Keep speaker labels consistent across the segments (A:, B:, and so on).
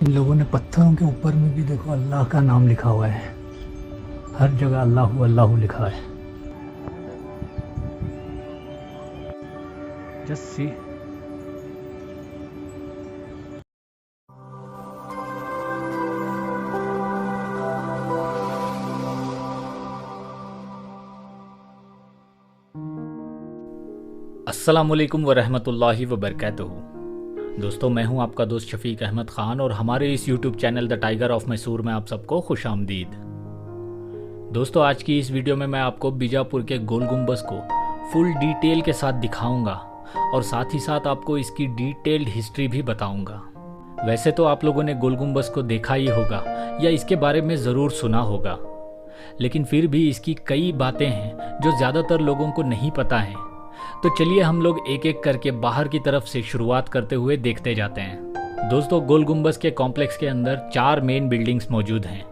A: इन लोगों ने पत्थरों के ऊपर में भी देखो अल्लाह का नाम लिखा हुआ है, हर जगह अल्लाहू अल्लाहू लिखा है। Just see. अस्सलामुअलैकुम वरहमतुल्लाहि वबरकातुहू। दोस्तों, मैं हूं आपका दोस्त शफीक अहमद ख़ान और हमारे इस YouTube channel the tiger of Mysore में आप सबको खुश आमदीद। दोस्तों, आज की इस वीडियो में मैं आपको बीजापुर के गोल गुम्बज़ को फुल डिटेल के साथ दिखाऊंगा और साथ ही साथ आपको इसकी डिटेल्ड हिस्ट्री भी बताऊंगा। वैसे तो आप लोगों ने गोल गुम्बज़ को देखा ही होगा या इसके बारे में ज़रूर सुना होगा, लेकिन फिर भी इसकी कई बातें हैं जो ज़्यादातर लोगों को नहीं पता हैं। तो चलिए हम लोग एक एक करके बाहर की तरफ से शुरुआत करते हुए देखते जाते हैं। दोस्तों, गोल गुम्बज़ के कॉम्प्लेक्स के अंदर 4 मेन बिल्डिंग्स मौजूद हैं।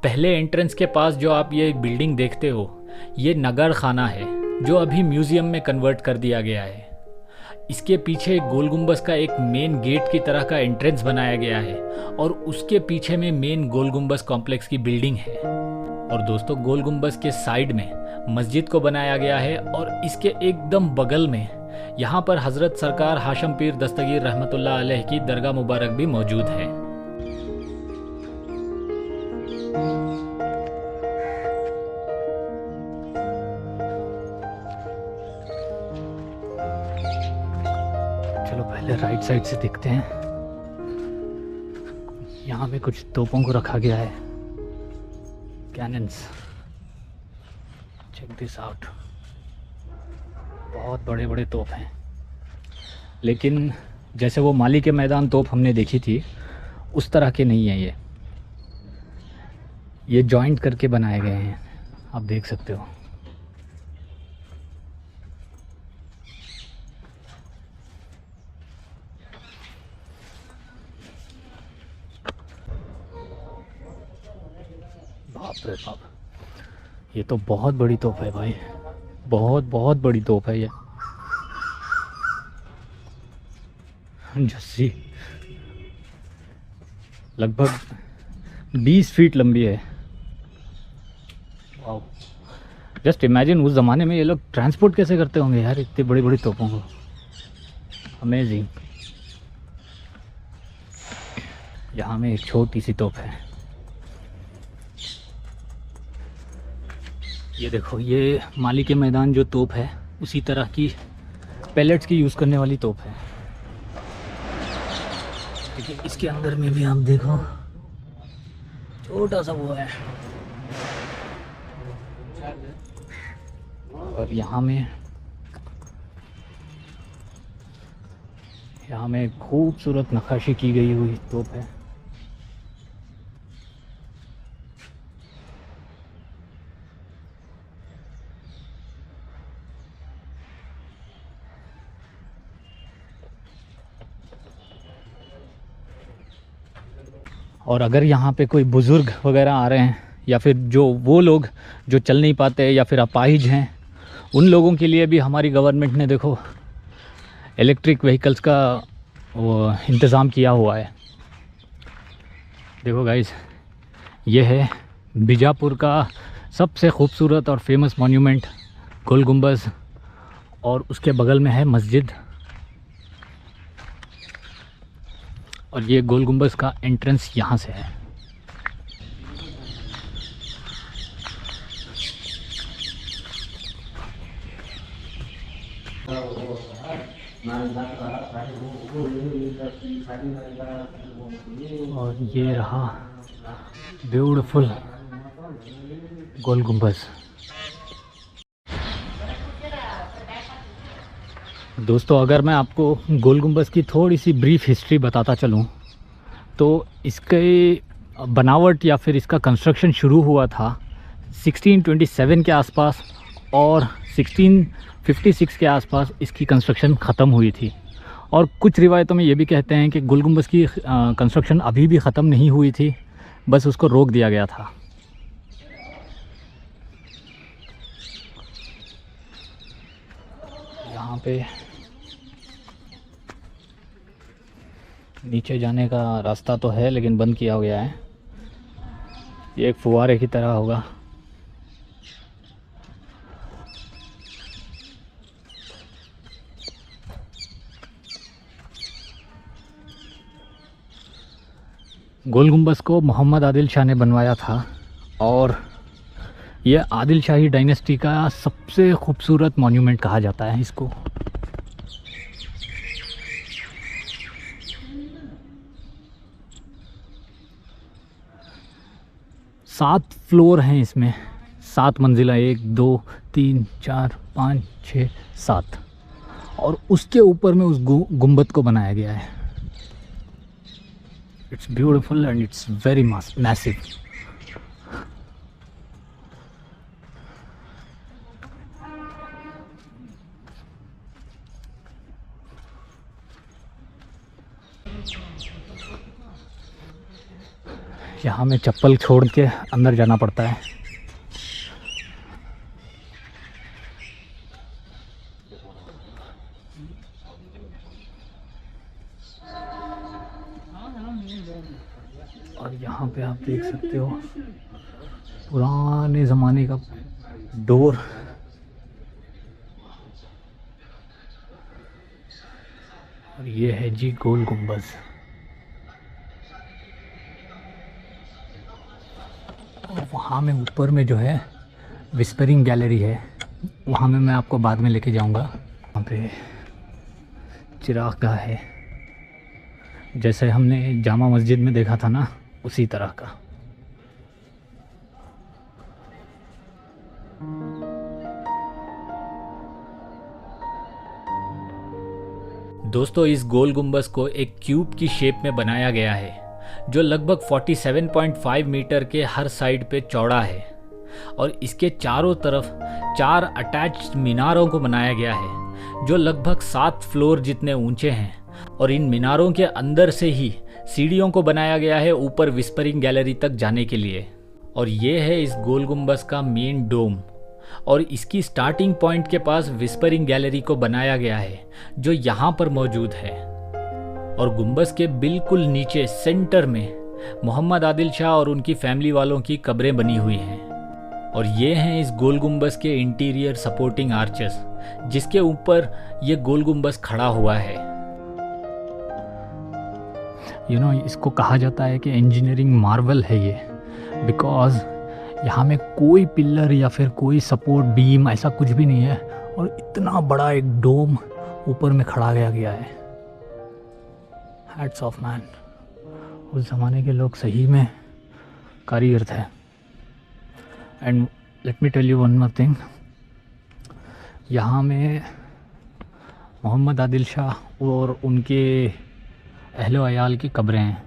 A: पहले एंट्रेंस के पास जो आप ये बिल्डिंग देखते हो, ये नगर खाना है जो अभी म्यूजियम में कन्वर्ट कर दिया गया है। इसके पीछे गोल गुम्बज़ का एक मेन गेट की तरह का एंट्रेंस बनाया गया है और उसके पीछे में मेन गोल गुम्बज़ कॉम्प्लेक्स की बिल्डिंग है। और दोस्तों, गोल गुम्बज़ के साइड में मस्जिद को बनाया गया है और इसके एकदम बगल में यहाँ पर हज़रत सरकार हाशम पीर दस्तगीर रहमतुल्लाह अलैह की दरगाह मुबारक भी मौजूद है। चलो पहले राइट साइड से देखते हैं। यहाँ पे कुछ तोपों को रखा गया है, कैनन्स। चेक दिस आउट, बहुत बड़े बड़े तोप हैं, लेकिन जैसे वो माली के मैदान तोप हमने देखी थी उस तरह के नहीं है। ये जॉइंट करके बनाए गए हैं, आप देख सकते हो। बाप रे बाप, ये तो बहुत बड़ी तोप है भाई, बहुत बहुत बड़ी तोप है ये। जस्सी लगभग 20 फीट लंबी है। वाओ, जस्ट इमेजिन उस ज़माने में ये लोग ट्रांसपोर्ट कैसे करते होंगे यार इतनी बड़ी बड़ी तोपों को। अमेजिंग। यहाँ में एक छोटी सी तोप है, ये देखो। ये माली के मैदान जो तोप है उसी तरह की पैलेट्स की यूज़ करने वाली तोप है। देखिए इसके अंदर में भी आप देखो छोटा सा वो है। और यहाँ में खूबसूरत नक्काशी की गई हुई तोप है। और अगर यहाँ पे कोई बुज़ुर्ग वगैरह आ रहे हैं या फिर जो वो लोग जो चल नहीं पाते या फिर अपाहिज हैं, उन लोगों के लिए भी हमारी गवर्नमेंट ने देखो इलेक्ट्रिक व्हीकल्स का वो इंतज़ाम किया हुआ है। देखो गाइस, ये है बीजापुर का सबसे खूबसूरत और फेमस मॉन्यूमेंट गोल गुम्बज़, और उसके बगल में है मस्जिद। और ये गोल गुम्बज़ का एंट्रेंस यहाँ से है। और ये रहा ब्यूटीफुल गोल गुम्बज़। दोस्तों, अगर मैं आपको गोल गुम्बज़ की थोड़ी सी ब्रीफ हिस्ट्री बताता चलूँ तो इसके बनावट या फिर इसका कंस्ट्रक्शन शुरू हुआ था 1627 के आसपास और 1656 के आसपास इसकी कंस्ट्रक्शन ख़त्म हुई थी। और कुछ रिवायतों में ये भी कहते हैं कि गोल गुम्बज़ की कंस्ट्रक्शन अभी भी ख़त्म नहीं हुई थी, बस उसको रोक दिया गया था। यहाँ पे नीचे जाने का रास्ता तो है लेकिन बंद किया गया है। ये एक फुवारे की तरह होगा। गोल गुम्बज को मोहम्मद आदिल शाह ने बनवाया था और ये आदिल शाही डायनेस्टी का सबसे खूबसूरत मॉन्यूमेंट कहा जाता है इसको। सात फ्लोर हैं इसमें, 7 मंजिला, 1 2 3 4 5 6 7, और उसके ऊपर में उस गुम्बद को बनाया गया है। It's beautiful and it's very massive. यहाँ में चप्पल छोड़ के अंदर जाना पड़ता है। और यहाँ पे आप देख सकते हो पुराने ज़माने का डोर। और ये है जी गोल गुम्बज। और वहाँ में ऊपर में जो है विस्परिंग गैलरी है, वहाँ में मैं आपको बाद में लेके जाऊँगा। वहाँ पे चिरागगाह है, जैसे हमने जामा मस्जिद में देखा था ना, उसी तरह का। दोस्तों, इस गोल गुम्बज को एक क्यूब की शेप में बनाया गया है जो लगभग 47.5 मीटर के हर साइड पे चौड़ा है, और इसके चारों तरफ 4 अटैच्ड मीनारों को बनाया गया है जो लगभग 7 फ्लोर जितने ऊंचे हैं, और इन मीनारों के अंदर से ही सीढ़ियों को बनाया गया है ऊपर विस्परिंग गैलरी तक जाने के लिए। और ये है इस गोल गुम्बज का मेन डोम, और इसकी स्टार्टिंग पॉइंट के पास विस्परिंग गैलरी को बनाया गया है जो यहाँ पर मौजूद है। और गुम्बज के बिल्कुल नीचे सेंटर में मोहम्मद आदिल शाह और उनकी फैमिली वालों की कब्रें बनी हुई हैं। और ये हैं इस गोल गुम्बज के इंटीरियर सपोर्टिंग आर्चेस, जिसके ऊपर ये गोल गुम्बज खड़ा हुआ है। इसको कहा जाता है कि इंजीनियरिंग मार्वल है ये, बिकॉज यहाँ में कोई पिलर या फिर कोई सपोर्ट बीम ऐसा कुछ भी नहीं है, और इतना बड़ा एक डोम ऊपर में खड़ा गया है। हैट्स ऑफ मैन, उस ज़माने के लोग सही में कारीगर थे। And let me tell you one more thing, यहाँ में मोहम्मद आदिल शाह और उनके अहलो अयाल की कब्रें हैं।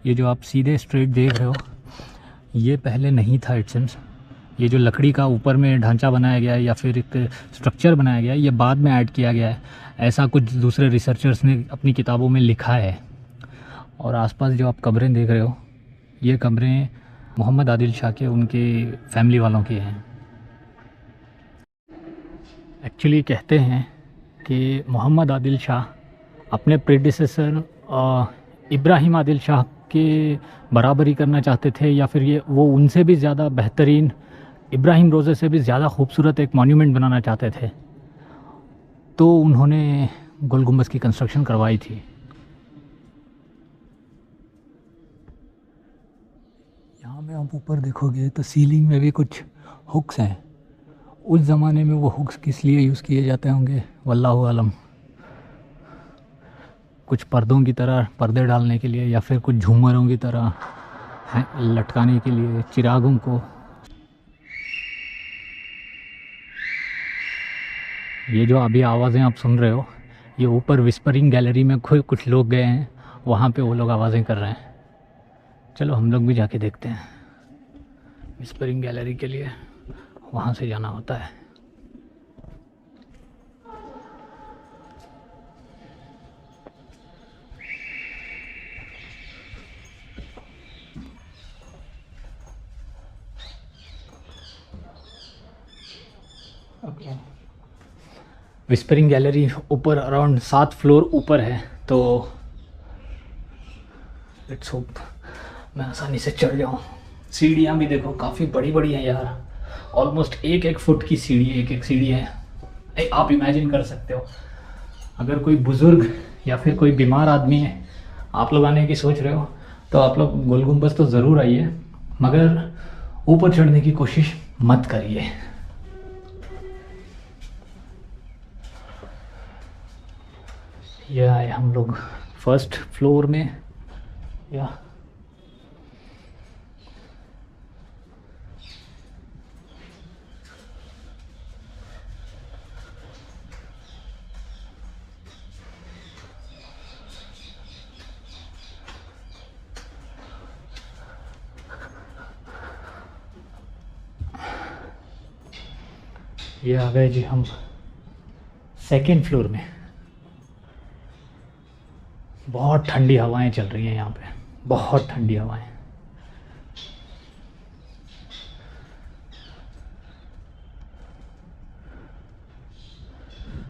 A: ये जो आप सीधे स्ट्रेट देख रहे हो, ये पहले नहीं था इट सीम्स। ये जो लकड़ी का ऊपर में ढांचा बनाया गया है या फिर एक स्ट्रक्चर बनाया गया है, ये बाद में ऐड किया गया है, ऐसा कुछ दूसरे रिसर्चर्स ने अपनी किताबों में लिखा है। और आसपास जो आप कब्रें देख रहे हो, ये कब्रें मोहम्मद आदिल शाह के उनके फैमिली वालों की हैं। एक्चुअली कहते हैं कि मोहम्मद आदिल शाह अपने प्रेडिसेसर इब्राहिम आदिल शाह के बराबरी करना चाहते थे, या फिर वो उनसे भी ज़्यादा बेहतरीन, इब्राहिम रोज़े से भी ज़्यादा खूबसूरत एक मॉन्यूमेंट बनाना चाहते थे, तो उन्होंने गोल गुम्बज की कंस्ट्रक्शन करवाई थी। यहाँ में आप ऊपर देखोगे तो सीलिंग में भी कुछ हुक्स हैं। उस ज़माने में वो हुक्स किस लिए यूज़ किए जाते होंगे वल्लाहु आलम। कुछ पर्दों की तरह पर्दे डालने के लिए, या फिर कुछ झूमरों की तरह लटकाने के लिए चिरागों को। ये जो अभी आवाज़ें आप सुन रहे हो, ये ऊपर विस्परिंग गैलरी में कुछ लोग गए हैं, वहाँ पे वो लोग आवाज़ें कर रहे हैं। चलो हम लोग भी जाके देखते हैं। विस्परिंग गैलरी के लिए वहाँ से जाना होता है। विस्परिंग गैलरी ऊपर अराउंड 7 फ्लोर ऊपर है, तो लेट्स होप मैं आसानी से चढ़ जाऊँ। सीढ़ियाँ भी देखो काफ़ी बड़ी बड़ी हैं यार, ऑलमोस्ट एक एक फुट की सीढ़ी, एक एक सीढ़ी है। आप इमेजिन कर सकते हो अगर कोई बुज़ुर्ग या फिर कोई बीमार आदमी है, आप लोग आने की सोच रहे हो तो आप लोग गोल गुम्बज तो ज़रूर आइए, मगर ऊपर चढ़ने की कोशिश मत करिए। ये आए हम लोग फर्स्ट फ्लोर में। या ये आ गए जी हम सेकेंड फ्लोर में। बहुत ठंडी हवाएं चल रही हैं यहाँ पे, बहुत ठंडी हवाएं।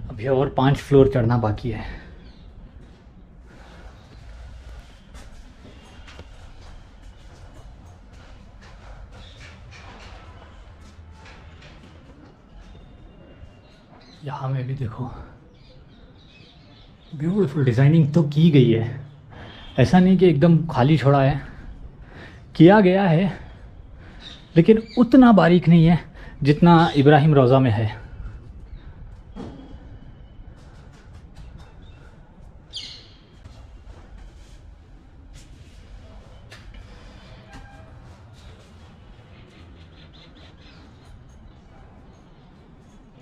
A: अभी और 5 फ्लोर चढ़ना बाकी है। यहाँ में भी देखो ब्यूटीफुल डिज़ाइनिंग तो की गई है, ऐसा नहीं कि एकदम खाली छोड़ा है, किया गया है, लेकिन उतना बारीक नहीं है जितना इब्राहिम रोज़ा में है।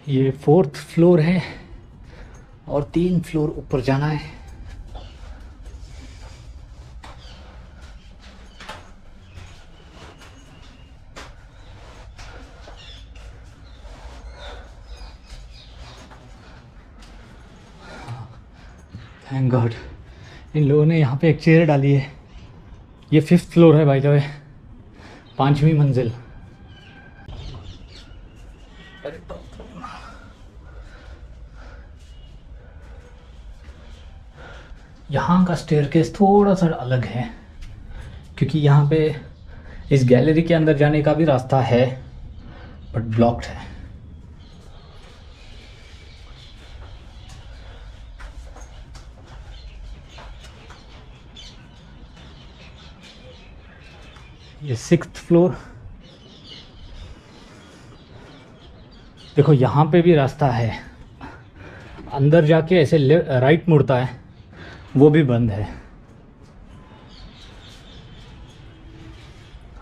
A: ये 4th फ्लोर है और 3 फ्लोर ऊपर जाना है। थैंक गॉड इन लोगों ने यहाँ पे एक चेयर डाली है। ये 5th फ्लोर है भाई, जो है 5वीं मंजिल। यहाँ का स्टेयरकेस थोड़ा सा अलग है, क्योंकि यहाँ पे इस गैलरी के अंदर जाने का भी रास्ता है बट ब्लॉक्ड है। ये 6th फ्लोर। देखो यहाँ पे भी रास्ता है, अंदर जाके ऐसे राइट मुड़ता है, वो भी बंद है।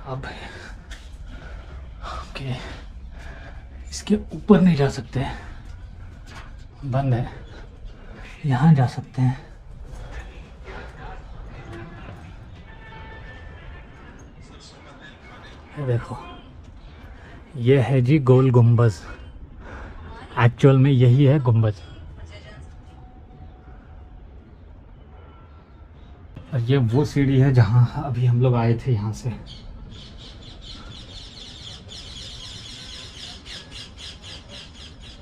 A: अब ओके, इसके ऊपर नहीं जा सकते, बंद है। यहाँ जा सकते हैं। ये देखो, ये है जी गोल गुम्बज। एक्चुअल में यही है गुम्बज। और ये वो सीढ़ी है जहाँ अभी हम लोग आए थे, यहाँ से।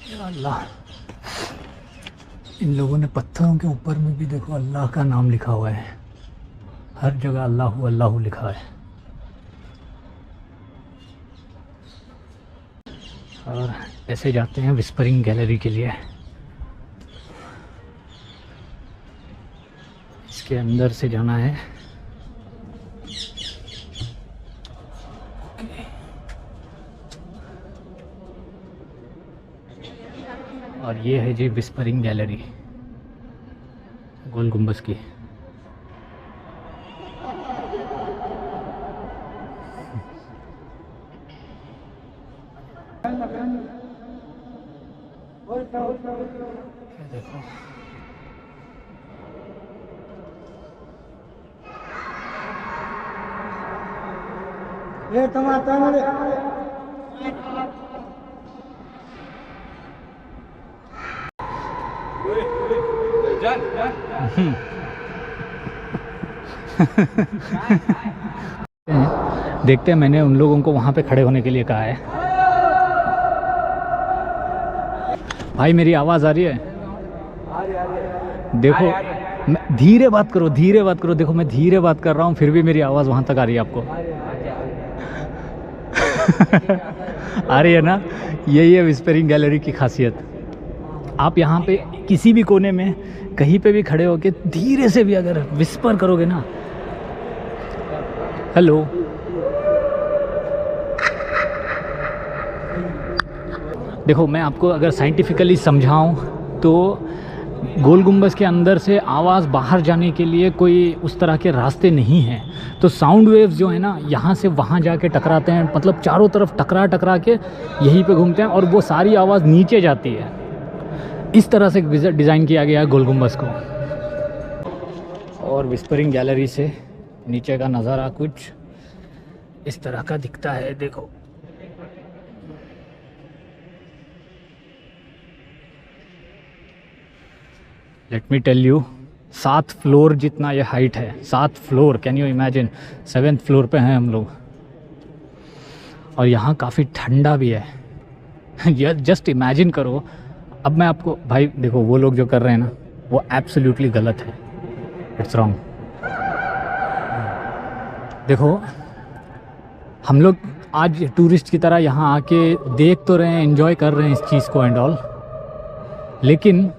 A: या अल्लाह, इन लोगों ने पत्थरों के ऊपर में भी देखो अल्लाह का नाम लिखा हुआ है। हर जगह अल्लाहु अल्लाहु लिखा है। और ऐसे जाते हैं विस्परिंग गैलरी के लिए। इसके अंदर से जाना है। और ये है जी विस्परिंग गैलरी गोल गुम्बज की। देखो ये टमाटर देखते हैं। मैंने उन लोगों को वहाँ पे खड़े होने के लिए कहा है। भाई मेरी आवाज़ आ रही है? देखो धीरे बात करो, धीरे बात करो। देखो मैं धीरे बात कर रहा हूँ फिर भी मेरी आवाज़ वहाँ तक आ रही है आपको। आ रही है ना? यही है विस्परिंग गैलरी की खासियत। आप यहाँ पे किसी भी कोने में कहीं पे भी खड़े होके धीरे से भी अगर विस्पर करोगे ना, हेलो, देखो मैं आपको अगर साइंटिफिकली समझाऊं तो गोल गुंबज के अंदर से आवाज़ बाहर जाने के लिए कोई उस तरह के रास्ते नहीं हैं। तो साउंड वेव्स जो है ना यहाँ से वहाँ जाके टकराते हैं, मतलब चारों तरफ टकरा टकरा के यहीं पे घूमते हैं और वो सारी आवाज़ नीचे जाती है। इस तरह से डिज़ाइन किया गया है गोल गुंबज को। और विस्परिंग गैलरी से नीचे का नज़ारा कुछ इस तरह का दिखता है। देखो let me tell you, 7 floor जितना ये हाइट है। 7 floor, can you imagine? 7th floor पे हैं हम लोग। और यहाँ काफ़ी ठंडा भी है। जस्ट इमेजिन करो। अब मैं आपको भाई देखो, वो लोग जो कर रहे हैं ना वो एब्सोल्युटली गलत है, इट्स रॉन्ग। देखो हम लोग आज टूरिस्ट की तरह यहाँ आके देख तो रहे हैं, एंजॉय कर रहे हैं इस चीज़ को एंड ऑल, लेकिन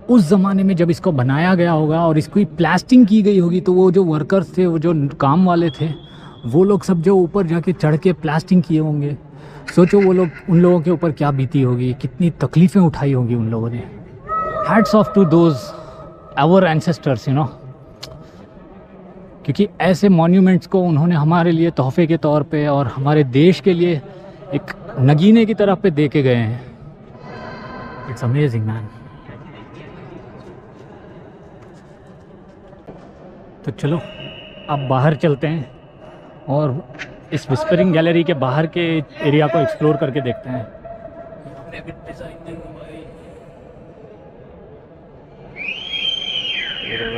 A: उस ज़माने में जब इसको बनाया गया होगा और इसकी प्लास्टिंग की गई होगी तो वो जो वर्कर्स थे, वो जो काम वाले थे, वो लोग सब जो ऊपर जाके चढ़ के प्लास्टिंग किए होंगे, सोचो वो लोग, उन लोगों के ऊपर क्या बीती होगी, कितनी तकलीफ़ें उठाई होंगी उन लोगों ने। Hats off to those our ancestors, you know, क्योंकि ऐसे मॉन्यूमेंट्स को उन्होंने हमारे लिए तोहफे के तौर पे और हमारे देश के लिए एक नगीने की तरफ पे दे के गए हैं। It's amazing man. तो चलो अब बाहर चलते हैं और इस विस्परिंग गैलरी के बाहर के एरिया को एक्सप्लोर करके देखते हैं।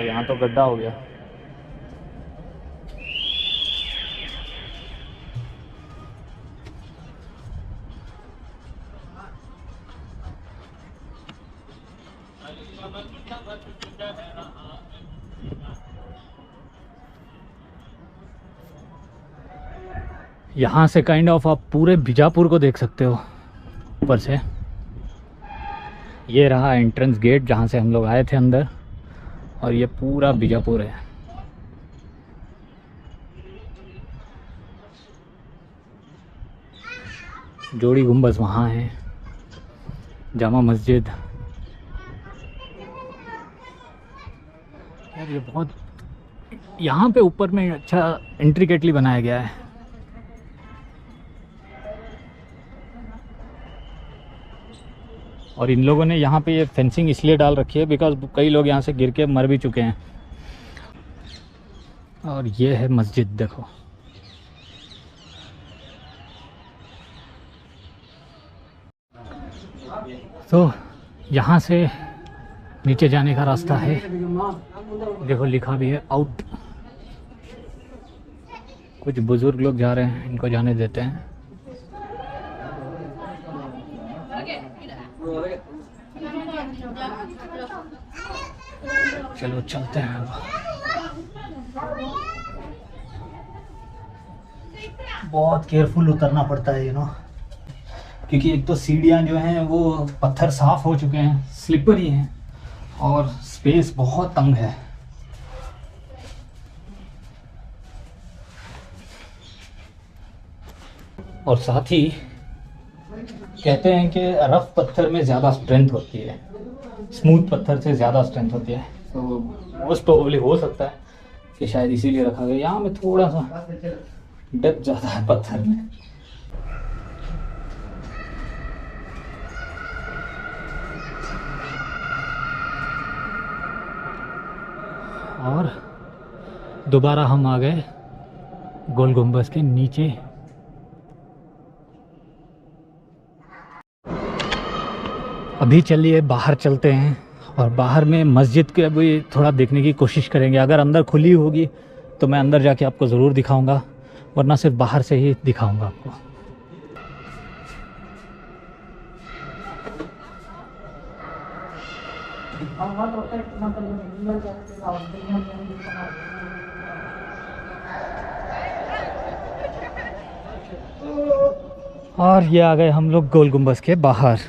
A: यहाँ तो गड्ढा हो गया। यहाँ से काइंड ऑफ आप पूरे बीजापुर को देख सकते हो ऊपर से। ये रहा एंट्रेंस गेट जहाँ से हम लोग आए थे अंदर, और ये पूरा बीजापुर है। जोड़ी गुंबज वहाँ है, जामा मस्जिद। यार ये बहुत, यहाँ पे ऊपर में अच्छा इंट्रिकेटली बनाया गया है। और इन लोगों ने यहाँ पे ये फेंसिंग इसलिए डाल रखी है बिकॉज कई लोग यहाँ से गिर के मर भी चुके हैं। और ये है मस्जिद, देखो। तो यहाँ से नीचे जाने का रास्ता है, देखो लिखा भी है आउट। कुछ बुजुर्ग लोग जा रहे हैं, इनको जाने देते हैं। चलो चलते हैं अब। बहुत केयरफुल उतरना पड़ता है, यू नो, क्योंकि एक तो सीढ़ियाँ जो हैं वो पत्थर साफ हो चुके हैं, स्लिपरी हैं, और स्पेस बहुत तंग है। और साथ ही कहते हैं कि रफ पत्थर में ज़्यादा स्ट्रेंथ होती है, स्मूथ पत्थर से ज़्यादा स्ट्रेंथ होती है। तो मोस्ट प्रोबेबली हो सकता है कि शायद इसीलिए रखा गया। यहाँ में थोड़ा सा डेप्थ ज़्यादा है पत्थर में। और दोबारा हम आ गए गोल गुंबज के नीचे। अभी चलिए बाहर चलते हैं और बाहर में मस्जिद के अभी थोड़ा देखने की कोशिश करेंगे। अगर अंदर खुली होगी तो मैं अंदर जाके आपको ज़रूर दिखाऊंगा, वरना सिर्फ बाहर से ही दिखाऊंगा आपको। और ये आ गए हम लोग गोल गुंबज के बाहर।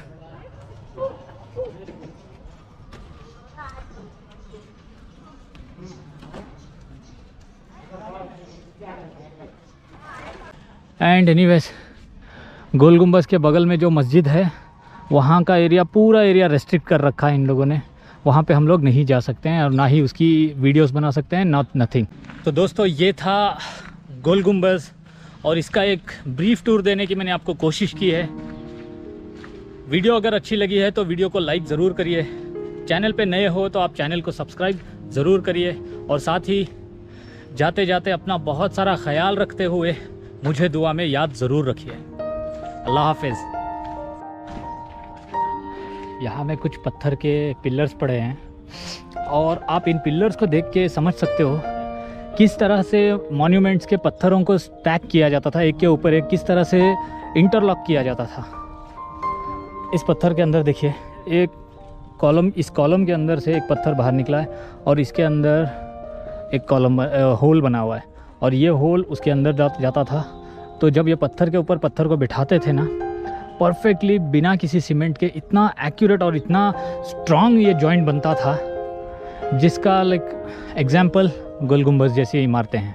A: एंड एनीवेज, गोल गुंबज के बगल में जो मस्जिद है वहाँ का एरिया, पूरा एरिया रेस्ट्रिक्ट कर रखा है इन लोगों ने। वहाँ पे हम लोग नहीं जा सकते हैं और ना ही उसकी वीडियोस बना सकते हैं, नॉट नथिंग। तो दोस्तों ये था गोल गुंबज और इसका एक ब्रीफ टूर देने की मैंने आपको कोशिश की है। वीडियो अगर अच्छी लगी है तो वीडियो को लाइक ज़रूर करिए। चैनल पे नए हो तो आप चैनल को सब्सक्राइब ज़रूर करिए और साथ ही जाते जाते अपना बहुत सारा ख्याल रखते हुए मुझे दुआ में याद ज़रूर रखिए। अल्लाह हाफिज़। यहाँ में कुछ पत्थर के पिलर्स पड़े हैं और आप इन पिलर्स को देख के समझ सकते हो किस तरह से मॉन्यूमेंट्स के पत्थरों को स्टैक किया जाता था एक के ऊपर एक, किस तरह से इंटरलॉक किया जाता था। इस पत्थर के अंदर देखिए एक कॉलम, इस कॉलम के अंदर से एक पत्थर बाहर निकला है और इसके अंदर एक कॉलम होल बना हुआ है और ये होल उसके अंदर जाता था। तो जब ये पत्थर के ऊपर पत्थर को बिठाते थे ना, परफेक्टली बिना किसी सीमेंट के इतना एक्यूरेट और इतना स्ट्रॉन्ग ये जॉइंट बनता था, जिसका लाइक एग्जाम्पल गोल गुंबज जैसी इमारतें हैं।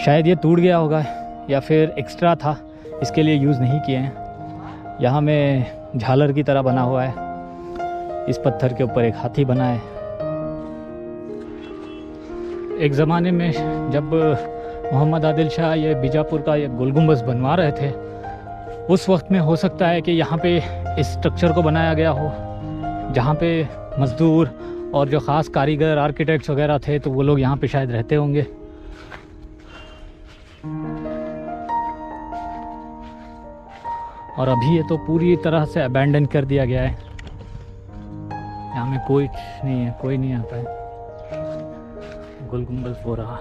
A: शायद ये टूट गया होगा या फिर एक्स्ट्रा था, इसके लिए यूज़ नहीं किए हैं। यहाँ में झालर की तरह बना हुआ है, इस पत्थर के ऊपर एक हाथी बना है। एक ज़माने में जब मोहम्मद आदिल शाह ये बीजापुर का ये गोल गुंबज बनवा रहे थे, उस वक्त में हो सकता है कि यहाँ पे इस स्ट्रक्चर को बनाया गया हो, जहाँ पे मज़दूर और जो ख़ास कारीगर, आर्किटेक्ट्स वगैरह थे, तो वो लोग यहाँ पे शायद रहते होंगे। और अभी ये तो पूरी तरह से अबैंडन कर दिया गया है। यहाँ में कोई नहीं है, कोई नहीं आता है। गोल गुंबज हो रहा।